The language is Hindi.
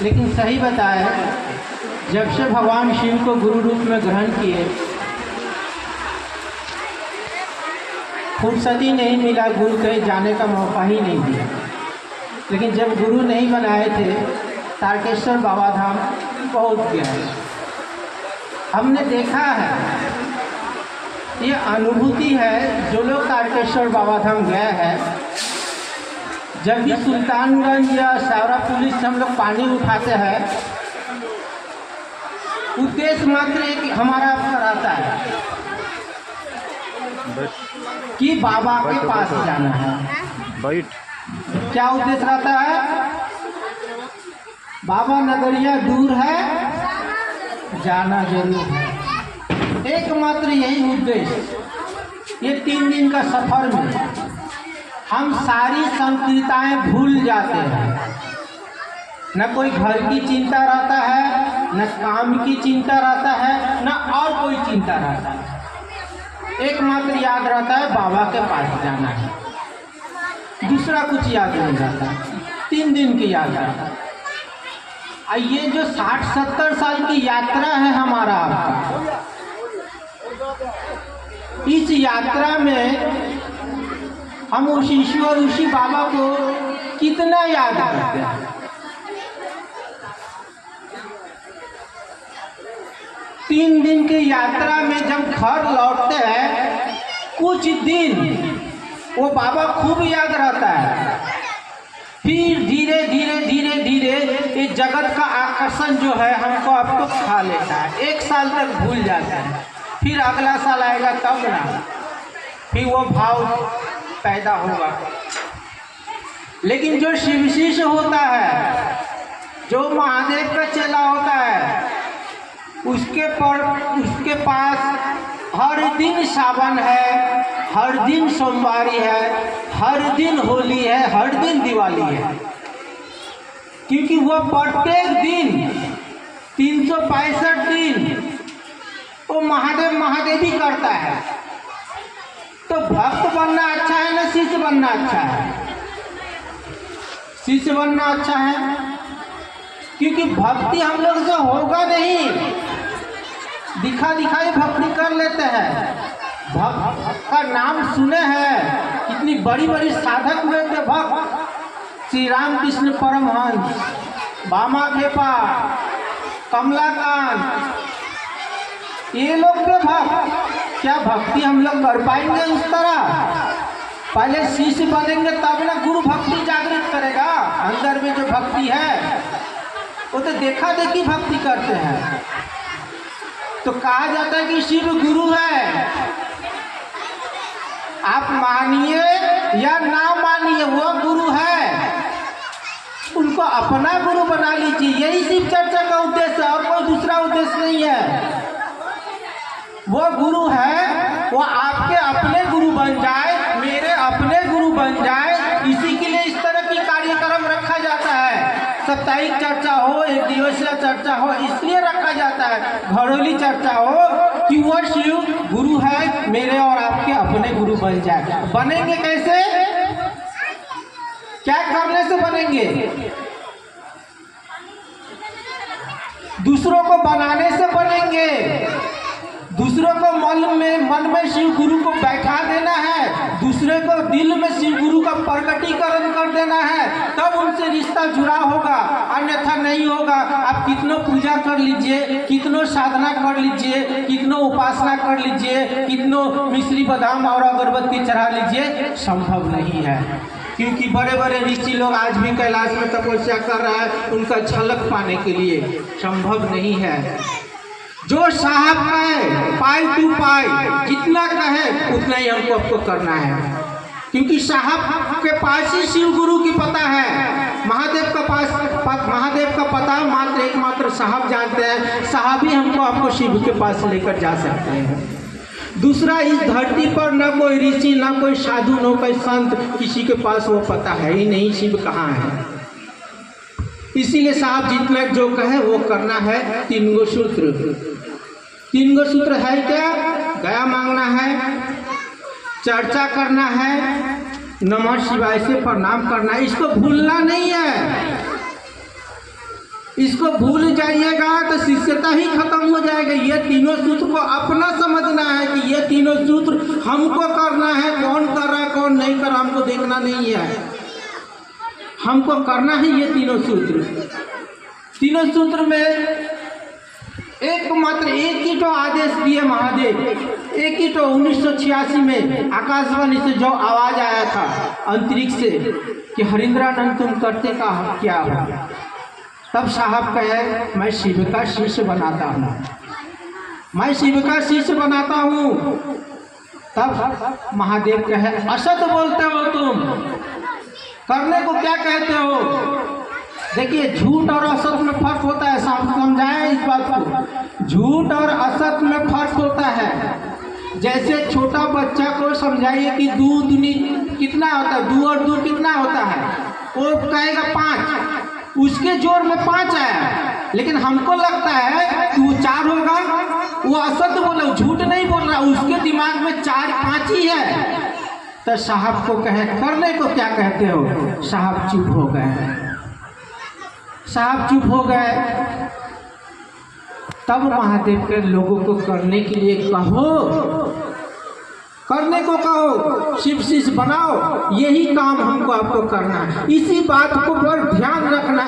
लेकिन सही बताया, जब से भगवान शिव को गुरु रूप में ग्रहण किए, फुर्सत ही नहीं मिला, गुरु कहीं जाने का मौका ही नहीं दिया। लेकिन जब गुरु नहीं बनाए थे, तारकेश्वर बाबा धाम बहुत गया। हमने देखा है, ये अनुभूति है, जो लोग तारकेश्वर बाबा धाम गए हैं, जब भी सुल्तानगंज या सावरा पुलिस से हम लोग पानी उठाते हैं, उद्देश्य मात्र एक हमारा रहता है कि बाबा के पास जाना है। क्या उद्देश्य रहता है? बाबा नगरिया दूर है, जाना जरूर है। एकमात्र यही उद्देश्य। ये 3 दिन का सफर में हम सारी संकीर्ताएं भूल जाते हैं। न कोई घर की चिंता रहता है, न काम की चिंता रहता है, न और कोई चिंता रहता है। एकमात्र याद रहता है बाबा के पास जाना है, दूसरा कुछ याद नहीं रहता। 3 दिन की यात्रा। ये जो 60-70 साल की यात्रा है हमारा आपका, इस यात्रा में हम उस ईश्वर, उसी बाबा को कितना याद करते हैं। तीन दिन की यात्रा में जब घर लौटते हैं, कुछ दिन वो बाबा खूब याद रहता है। फिर धीरे धीरे धीरे धीरे ये जगत का आकर्षण जो है हमको अब तो खा लेता है। 1 साल तक भूल जाता है, फिर अगला साल आएगा तब ना, फिर वो भाव पैदा होगा। लेकिन जो शिव शिष्य होता है, जो महादेव का चेला होता है, उसके पास हर दिन सावन है, हर दिन सोमवारी है, हर दिन होली है, हर दिन दिवाली है। क्योंकि वो प्रत्येक दिन 365 दिन वो महादेव महादेवी करता है। तो भक्त बनना अच्छा है ना शिष्य बनना अच्छा है? शिष्य बनना अच्छा है, क्योंकि भक्ति हम लोग से होगा नहीं। दिखा दिखाई भक्ति कर लेते हैं। भक्त का नाम सुने हैं, कितनी बड़ी बड़ी साधक हुए थे भक्त। श्री राम कृष्ण परमहंस, बामा खेपा, कमलाकांत, ये लोग थे भक्त। क्या भक्ति हम लोग कर पाएंगे उस तरह? पहले शिष्य बनेंगे तब ना गुरु भक्ति जागृत करेगा। अंदर में जो भक्ति है वो तो देखा देखी भक्ति करते हैं। तो कहा जाता है कि शिव गुरु है। आप मानिए या ना मानिए, वो गुरु है। उनको अपना गुरु बना लीजिए। यही शिव चर्चा का उद्देश्य है और कोई दूसरा उद्देश्य नहीं है। वो गुरु है, वो आपके अपने गुरु बन जाए, मेरे अपने गुरु बन जाए। इसी के लिए इस तरह की कार्यक्रम रखा जाता है। साप्ताहिक चर्चा हो, 1 दिवसीय चर्चा हो, इसलिए रखा जाता है। घरोली चर्चा हो कि वो शिव गुरु है, मेरे और आपके अपने गुरु बन जाए। बनेंगे कैसे? क्या करने से बनेंगे? दूसरों को बनाने से बनेंगे। दूसरों को मन में शिव गुरु को बैठा देना है, दूसरे को दिल में शिव गुरु का प्रकटीकरण कर देना है, तब उनसे रिश्ता जुड़ा होगा, अन्यथा नहीं होगा। आप कितनों पूजा कर लीजिए, कितनों साधना कर लीजिए, कितनों उपासना कर लीजिए, कितनों मिश्री बादाम और अगरबत्ती चढ़ा लीजिए, संभव नहीं है। क्योंकि बड़े बड़े ऋषि लोग आज भी कैलाश में तपस्या कर रहा है, उनका झलक पाने के लिए संभव नहीं है। जो साहब है पाई टू पाई, जितना कहे उतना ही हमको आपको करना है। क्योंकि साहब के पास ही शिव गुरु की पता है। महादेव का पता मात्र एकमात्र साहब जानते हैं। साहब ही हमको आपको शिव के पास लेकर जा सकते हैं। दूसरा, इस धरती पर न कोई ऋषि, न कोई साधु, न कोई संत, किसी के पास वो पता है ही नहीं शिव कहाँ है। इसीलिए साहब जितना जो कहे वो करना है। 3 गो सूत्र, 3 गो सूत्र है क्या? गया मांगना है, चर्चा करना है, नमः शिवाय से प्रणाम करना है। इसको भूलना नहीं है। इसको भूल जाइएगा तो शिष्यता ही खत्म हो जाएगा। ये तीनों सूत्र को अपना समझना है कि ये तीनों सूत्र हमको करना है, कौन कर रहा है कौन नहीं कर रहा हमको देखना नहीं है, हमको करना है ये तीनों सूत्र। तीनों सूत्र में एकमात्र एक ही तो आदेश दिए महादेव, एक ही तो 1986 में आकाशवाणी से जो आवाज आया था अंतरिक्ष से कि हरिंद्रानंद तुम करते का क्या हो, तब साहब कहे मैं शिव का शिष्य बनाता हूँ, मैं शिव का शिष्य बनाता हूँ। तब महादेव कहे असत बोलते हो तुम, करने को क्या कहते हो। देखिए झूठ और असत में फर्क होता है, समझाएं इस बात को, झूठ और असत में फर्क होता है। जैसे छोटा बच्चा को समझाइए कि दूध कितना होता है, 2 और 2 कितना होता है, वो कहेगा 5, उसके जोर में 5 आया, लेकिन हमको लगता है कि वो 4 होगा, वो असत बोला, झूठ नहीं बोल रहा, उसके दिमाग में 4 5 ही है। तो साहब को कहे करने को क्या कहते हो, साहब चुप हो गए, साहब चुप हो गए। तब महादेव के लोगों को करने के लिए कहो, करने को कहो, शिव शिष्य बनाओ, यही काम हमको आपको करना है। इसी बात को पर ध्यान रखना।